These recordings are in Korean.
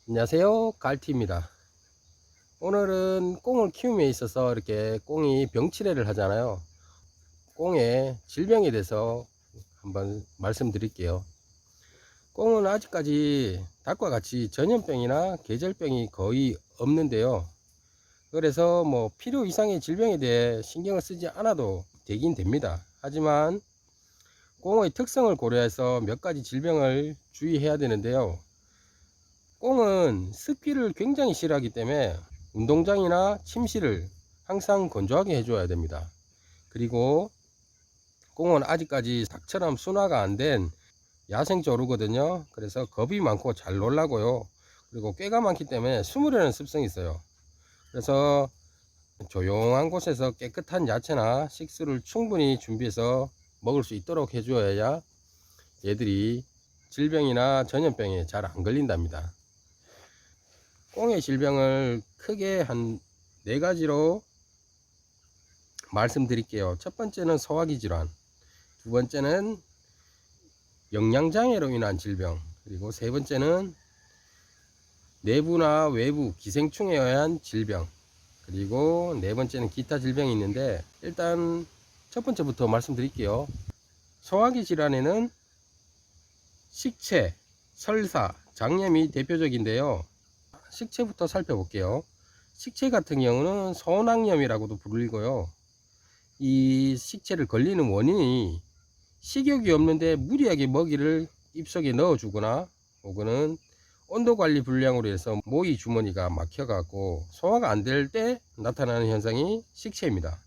안녕하세요, 갈티입니다. 오늘은 꽁을 키움에 있어서 이렇게 꽁이 병치레를 하잖아요. 꽁의 질병에 대해서 한번 말씀드릴게요. 꽁은 아직까지 닭과 같이 전염병이나 계절병이 거의 없는데요. 그래서 뭐 필요 이상의 질병에 대해 신경을 쓰지 않아도 되긴 됩니다. 하지만 꽁의 특성을 고려해서 몇 가지 질병을 주의해야 되는데요. 꽁은 습기를 굉장히 싫어하기 때문에 운동장이나 침실을 항상 건조하게 해줘야 됩니다. 그리고 꽁은 아직까지 닭처럼 순화가 안 된 야생조루거든요. 그래서 겁이 많고 잘 놀라고요. 그리고 꾀가 많기 때문에 숨으려는 습성이 있어요. 그래서 조용한 곳에서 깨끗한 야채나 식수를 충분히 준비해서 먹을 수 있도록 해줘야 얘들이 질병이나 전염병에 잘 안 걸린답니다. 꽁의 질병을 크게 한 4가지로 말씀드릴게요. 첫 번째는 소화기 질환, 두 번째는 영양장애로 인한 질병, 그리고 세 번째는 내부나 외부 기생충에 의한 질병, 그리고 네 번째는 기타 질병이 있는데, 일단 첫 번째부터 말씀드릴게요. 소화기 질환에는 식체, 설사, 장염이 대표적인데요. 식체부터 살펴볼게요. 식체 같은 경우는 소낭염이라고도 불리고요. 이 식체를 걸리는 원인이 식욕이 없는데 무리하게 먹이를 입속에 넣어 주거나, 혹은 온도관리 불량으로 해서 모이 주머니가 막혀 갖고 소화가 안 될 때 나타나는 현상이 식체입니다.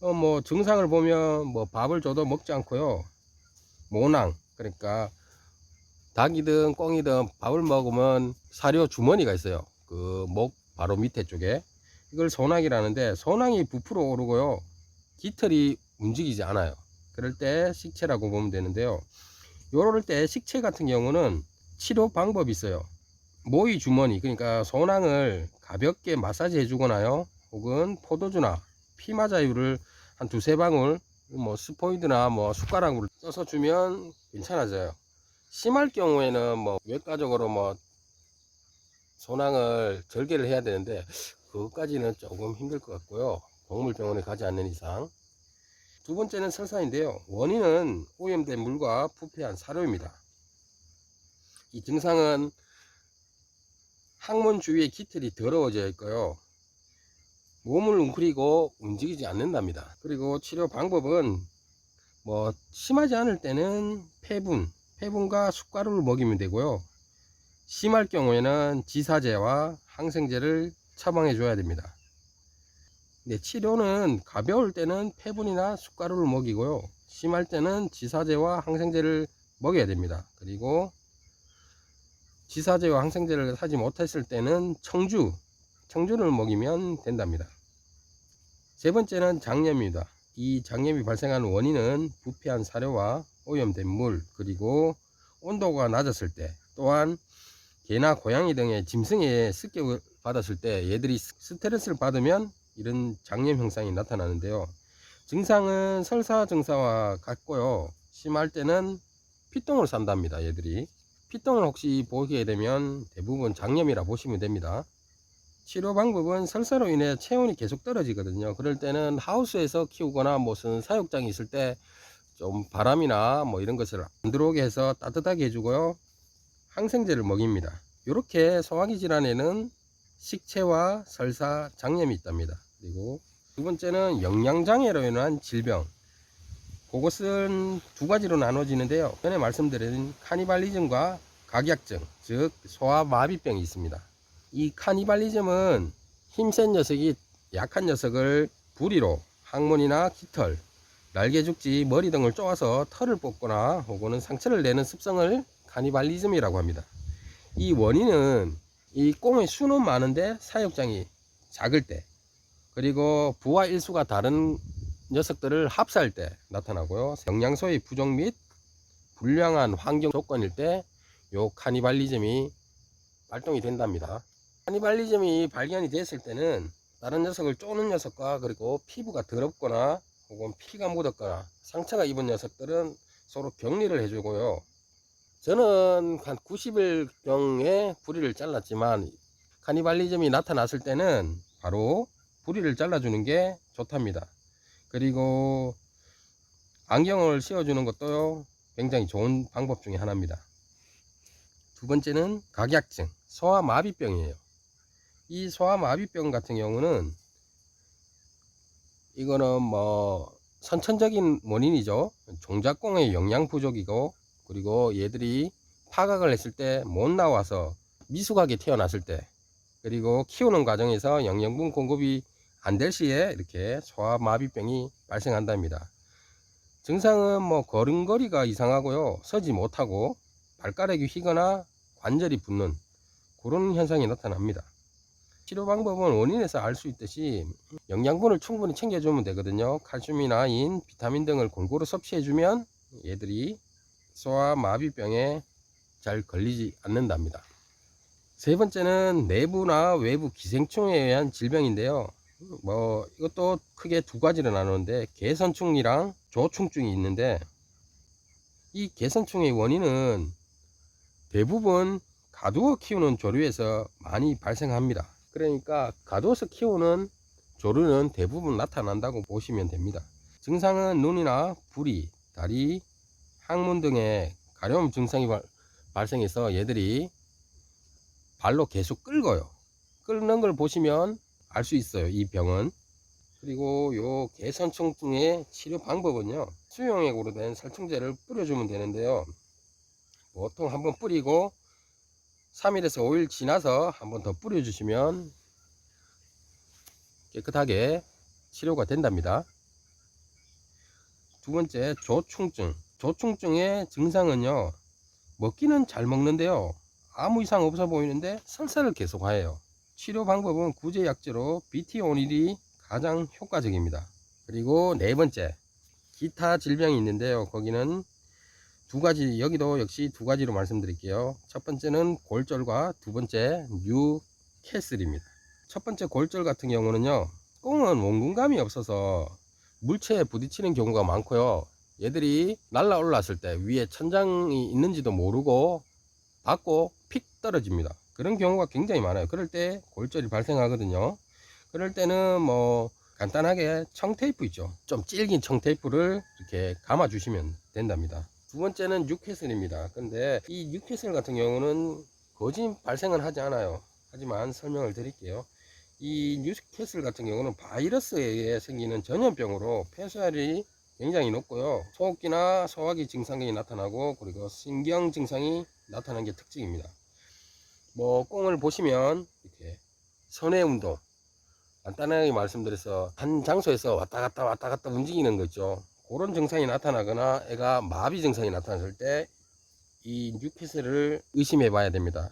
뭐 증상을 보면 뭐 밥을 줘도 먹지 않고요, 모낭, 그러니까 닭이든 꽁이든 밥을 먹으면 사료 주머니가 있어요. 그 목 바로 밑에 쪽에, 이걸 소낭이라는데, 소낭이 부풀어 오르고요, 깃털이 움직이지 않아요. 그럴 때 식체라고 보면 되는데요. 요럴 때 식체 같은 경우는 치료 방법이 있어요. 모이 주머니, 그러니까 소낭을 가볍게 마사지 해주거나요, 혹은 포도주나 피마자유를 한 두세 방울, 뭐 스포이드나 뭐 숟가락으로 써서 주면 괜찮아져요. 심할 경우에는 뭐 외과적으로 뭐 소낭을 절개를 해야 되는데, 그것까지는 조금 힘들 것 같고요, 동물병원에 가지 않는 이상. 두 번째는 설사인데요. 원인은 오염된 물과 부패한 사료입니다. 이 증상은 항문 주위의 깃털이 더러워져 있고요, 몸을 웅크리고 움직이지 않는답니다. 그리고 치료 방법은 뭐 심하지 않을 때는 폐분과 숟가루를 먹이면 되고요, 심할 경우에는 지사제와 항생제를 처방해 줘야 됩니다. 네, 치료는 가벼울 때는 폐분이나 숟가루를 먹이고요, 심할 때는 지사제와 항생제를 먹여야 됩니다. 그리고 지사제와 항생제를 하지 못했을 때는 청주를 먹이면 된답니다. 세 번째는 장염입니다. 이 장염이 발생하는 원인은 부패한 사료와 오염된 물, 그리고 온도가 낮았을 때, 또한 개나 고양이 등의 짐승의 습격을 받았을 때 얘들이 스트레스를 받으면 이런 장염 현상이 나타나는데요. 증상은 설사 증상과 같고요, 심할 때는 피똥을 싼답니다. 얘들이 피똥을 혹시 보게 되면 대부분 장염이라 보시면 됩니다. 치료 방법은 설사로 인해 체온이 계속 떨어지거든요. 그럴 때는 하우스에서 키우거나 무슨 사육장이 있을 때 좀 바람이나 뭐 이런 것을 안 들어오게 해서 따뜻하게 해주고요, 항생제를 먹입니다. 이렇게 소화기 질환에는 식체와 설사, 장염이 있답니다. 그리고 두 번째는 영양장애로 인한 질병, 그것은 두 가지로 나눠지는데요. 전에 말씀드린 카니발리즘과 각약증, 즉 소화마비병이 있습니다. 이 카니발리즘은 힘센 녀석이 약한 녀석을 부리로 항문이나 깃털, 날개죽지, 머리 등을 쪼아서 털을 뽑거나 혹은 상처를 내는 습성을 카니발리즘이라고 합니다. 이 원인은 이 꽁의 수는 많은데 사육장이 작을 때, 그리고 부와 일수가 다른 녀석들을 합사할 때 나타나고요, 영양소의 부족 및 불량한 환경 조건일 때 요 카니발리즘이 발동이 된답니다. 카니발리즘이 발견이 됐을 때는 다른 녀석을 쪼는 녀석과, 그리고 피부가 더럽거나 혹은 피가 묻었거나 상처가 입은 녀석들은 서로 격리를 해주고요, 저는 한 90일경에 뿌리를 잘랐지만 카니발리즘이 나타났을 때는 바로 뿌리를 잘라주는 게 좋답니다. 그리고 안경을 씌워주는 것도 굉장히 좋은 방법 중에 하나입니다. 두 번째는 각약증, 소아마비병이에요. 이 소아마비병 같은 경우는 이거는 뭐 선천적인 원인이죠. 종자공의 영양 부족이고, 그리고 얘들이 파각을 했을 때 못 나와서 미숙하게 태어났을 때, 그리고 키우는 과정에서 영양분 공급이 안 될 시에 이렇게 소아마비병이 발생한답니다. 증상은 뭐 걸음걸이가 이상하고요, 서지 못하고 발가락이 휘거나 관절이 붓는 그런 현상이 나타납니다. 치료 방법은 원인에서 알 수 있듯이 영양분을 충분히 챙겨주면 되거든요. 칼슘이나 인, 비타민 등을 골고루 섭취해주면 얘들이 소아마비병에 잘 걸리지 않는답니다. 세 번째는 내부나 외부 기생충에 의한 질병인데요. 뭐 이것도 크게 두 가지로 나누는데 개선충이랑 조충증이 있는데, 이 개선충의 원인은 대부분 가두어 키우는 조류에서 많이 발생합니다. 그러니까 가두어서 키우는 조류는 대부분 나타난다고 보시면 됩니다. 증상은 눈이나 부리, 다리, 항문 등의 가려움 증상이 발생해서 얘들이 발로 계속 끌고요. 끓는 걸 보시면 알 수 있어요, 이 병은. 그리고 요 개선충의 치료 방법은요, 수용액으로 된 살충제를 뿌려주면 되는데요, 보통 한번 뿌리고 3일에서 5일 지나서 한번 더 뿌려주시면 깨끗하게 치료가 된답니다. 두 번째, 조충증. 조충증의 증상은요, 먹기는 잘 먹는데요, 아무 이상 없어 보이는데 설사를 계속 해요. 치료 방법은 구제약제로 비티오닐이 가장 효과적입니다. 그리고 네 번째, 기타 질병이 있는데요, 거기는 두 가지, 여기도 역시 두 가지로 말씀드릴게요. 첫 번째는 골절과 두 번째 뉴캐슬입니다. 첫 번째 골절 같은 경우는요, 꽁은 원근감이 없어서 물체에 부딪히는 경우가 많고요, 얘들이 날아 올랐을 때 위에 천장이 있는지도 모르고 닿고 픽 떨어집니다. 그런 경우가 굉장히 많아요. 그럴 때 골절이 발생하거든요. 그럴 때는 뭐 간단하게 청테이프 있죠, 좀 질긴 청테이프를 이렇게 감아 주시면 된답니다. 두 번째는 뉴캐슬입니다. 근데 이 뉴캐슬 같은 경우는 거진 발생은 하지 않아요. 하지만 설명을 드릴게요. 이 뉴캐슬 같은 경우는 바이러스에 의해 생기는 전염병으로 폐쇄율이 굉장히 높고요, 소흡기나 소화기 증상이 나타나고, 그리고 신경 증상이 나타나는 게 특징입니다. 뭐 꽁을 보시면 이렇게 선의 운동, 간단하게 말씀드려서 한 장소에서 왔다 갔다 움직이는 거 있죠, 그런 증상이 나타나거나 애가 마비 증상이 나타났을 때 이 뉴캐슬을 의심해 봐야 됩니다.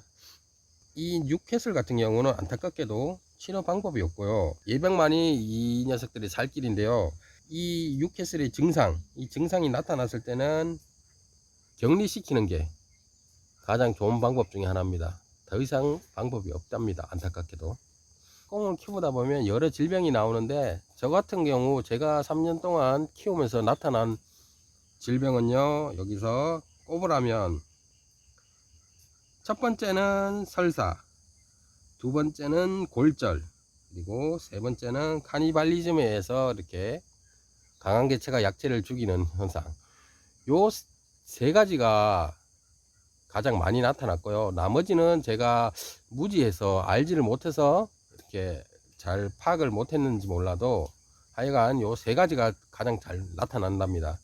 이 뉴캐슬 같은 경우는 안타깝게도 치료 방법이 없고요, 예방만이 이 녀석들이 살 길인데요, 이 뉴캐슬의 증상, 이 증상이 나타났을 때는 격리시키는 게 가장 좋은 방법 중에 하나입니다. 더 이상 방법이 없답니다, 안타깝게도. 꽁을 키우다 보면 여러 질병이 나오는데, 저 같은 경우 제가 3년 동안 키우면서 나타난 질병은요, 여기서 꼽으라면 첫 번째는 설사, 두 번째는 골절, 그리고 세 번째는 카니발리즘에 의해서 이렇게 강한 개체가 약체를 죽이는 현상, 요 세 가지가 가장 많이 나타났고요, 나머지는 제가 무지해서 알지를 못해서 이렇게 잘 파악을 못했는지 몰라도 하여간 요 세 가지가 가장 잘 나타난답니다.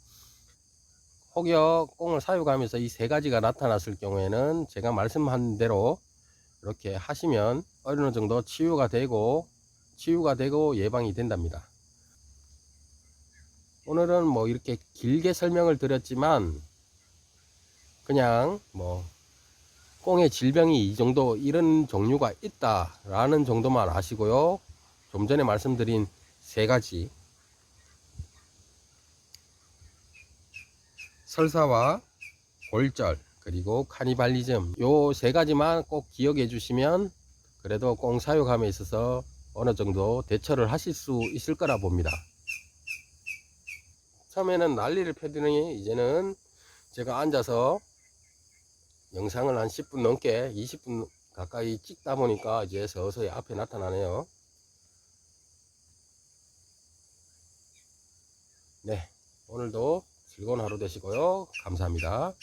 혹여 꽁을 사육하면서 이 세 가지가 나타났을 경우에는 제가 말씀한 대로 이렇게 하시면 어느 정도 치유가 되고 예방이 된답니다. 오늘은 뭐 이렇게 길게 설명을 드렸지만 그냥 뭐 꽁의 질병이 이 정도, 이런 종류가 있다 라는 정도만 아시고요, 좀 전에 말씀드린 세 가지, 설사와 골절 그리고 카니발리즘, 요 세 가지만 꼭 기억해 주시면 그래도 꽁 사육함에 있어서 어느 정도 대처를 하실 수 있을 거라 봅니다. 처음에는 난리를 펴더니 이제는 제가 앉아서 영상을 한 10분 넘게 20분 가까이 찍다 보니까 이제 서서히 앞에 나타나네요. 네, 오늘도 즐거운 하루 되시고요. 감사합니다.